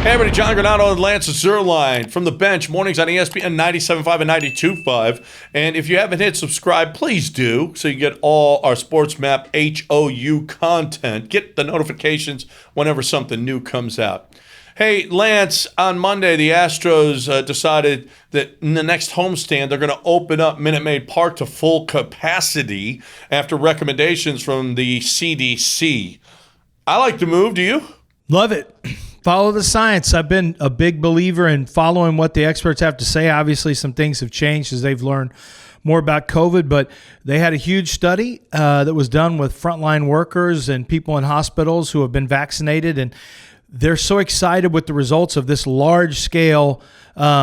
Hey everybody, John Granato and Lance Zierlein from the bench, mornings on ESPN 97.5 and 92.5. And if you haven't hit subscribe, please do, so you get all our Sports Map HOU content. Get the notifications whenever something new comes out. Hey, Lance, on Monday, the Astros decided that in the next homestand, they're going to open up Maid Park to full capacity after recommendations from the CDC. I like the move. Do you? Love it. Follow the science. I've been a big believer in following what the experts have to say. Obviously, some things have changed as they've learned more about COVID, but they had a huge study that was done with frontline workers and people in hospitals who have been vaccinated, and they're so excited with the results of this large-scale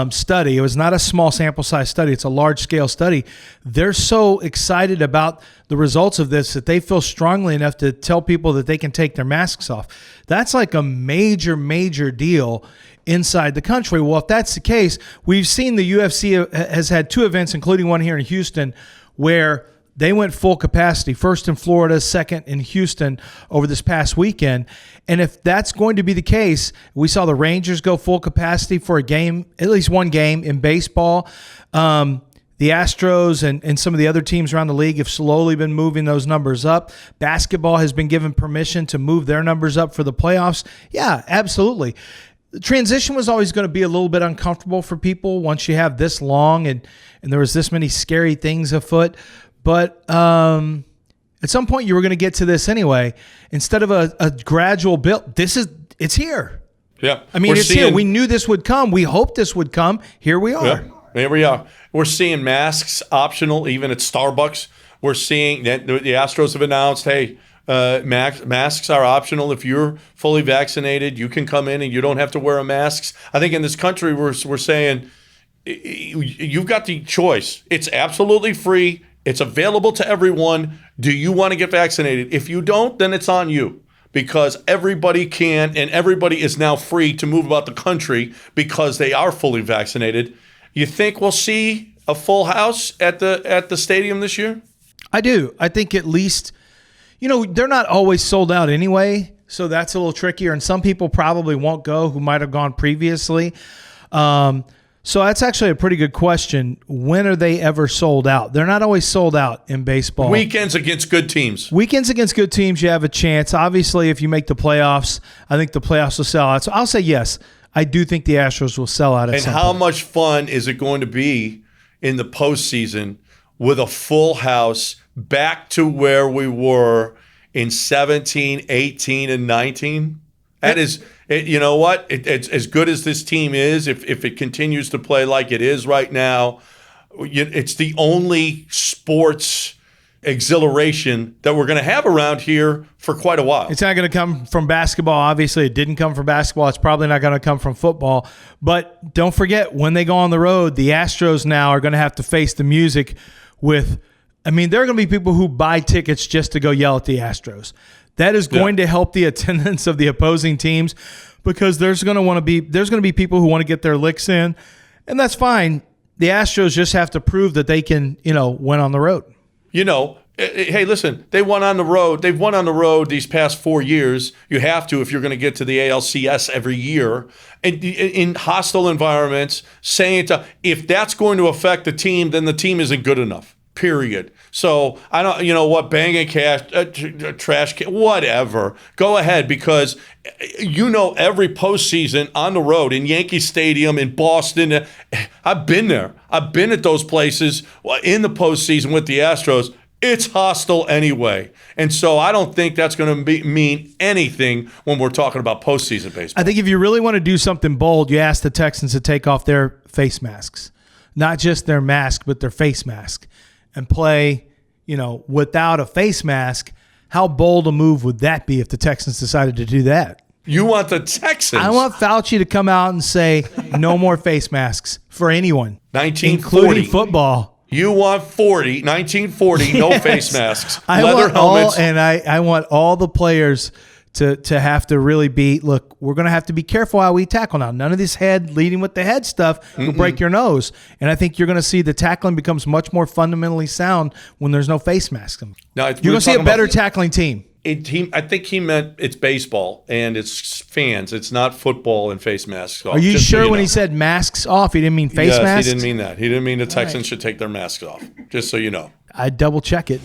study. It was not a small sample size study. It's a large-scale study. They're so excited about the results of this that they feel strongly enough to tell people that they can take their masks off. That's like a major, major deal inside the country. Well, if that's the case, we've seen the UFC has had two events, including one here in Houston, where they went full capacity, first in Florida, second in Houston over this past weekend. And if that's going to be the case, we saw the Rangers go full capacity for a game, at least one game in baseball. The Astros and some of the other teams around the league have slowly been moving those numbers up. Basketball has been given permission to move their numbers up for the playoffs. Yeah, absolutely. The transition was always going to be a little bit uncomfortable for people once you have this long and there was this many scary things afoot. But at some point, you were going to get to this anyway. Instead of a gradual build, it's here. Yeah. I mean, it's here. We knew this would come. We hoped this would come. Here we are. Yeah, here we are. We're seeing masks optional, even at Starbucks. We're seeing that the Astros have announced, hey, masks are optional. If you're fully vaccinated, you can come in and you don't have to wear a mask. I think in this country, we're saying you've got the choice. It's absolutely free. It's available to everyone. Do you want to get vaccinated? If you don't, then it's on you, because everybody can, and everybody is now free to move about the country because they are fully vaccinated. You think we'll see a full house at the stadium this year? I do. I think at least, they're not always sold out anyway, so that's a little trickier, and some people probably won't go who might have gone previously. So that's actually a pretty good question. When are they ever sold out? They're not always sold out in baseball. Weekends against good teams. Weekends against good teams, you have a chance. Obviously, if you make the playoffs, I think the playoffs will sell out. So I'll say yes. I do think the Astros will sell out at some point. And how much fun is it going to be in the postseason with a full house back to where we were in 17, 18, and 19? That is, you know what? It's as good as this team is. If it continues to play like it is right now, it's the only sports exhilaration that we're going to have around here for quite a while. It's not going to come from basketball. Obviously, it didn't come from basketball. It's probably not going to come from football. But don't forget, when they go on the road, the Astros now are going to have to face the music with, there are going to be people who buy tickets just to go yell at the Astros. That is going to help the attendance of the opposing teams, because there's going to be people who want to get their licks in, and that's fine. The Astros just have to prove that they can, win on the road. Hey, listen, they won on the road. They've won on the road these past 4 years. You have to if you're going to get to the ALCS every year. And in hostile environments, if that's going to affect the team, then the team isn't good enough. Period. So I don't, banging cash, trash can, whatever. Go ahead, because every postseason on the road in Yankee Stadium in Boston, I've been there. I've been at those places in the postseason with the Astros. It's hostile anyway. And so I don't think that's going to mean anything when we're talking about postseason baseball. I think if you really want to do something bold, you ask the Texans to take off their face masks. Not just their mask, but their face mask. And play, without a face mask. How bold a move would that be if the Texans decided to do that? You want the Texans? I want Fauci to come out and say no more face masks for anyone, 1940, including football. You want 1940, yes. No face masks, leather helmets. I want all the players to have to really be, look, we're going to have to be careful how we tackle now. None of this leading with the head stuff will break your nose. And I think you're going to see the tackling becomes much more fundamentally sound when there's no face mask. Now, you're going to see a better tackling team. I think he meant it's baseball and it's fans. It's not football and face masks off. Are you Just so sure when know. he said masks off, he didn't mean face Yes, masks? he didn't mean that. He didn't mean the Texans should take their masks off. Just so you know. I'd double check it.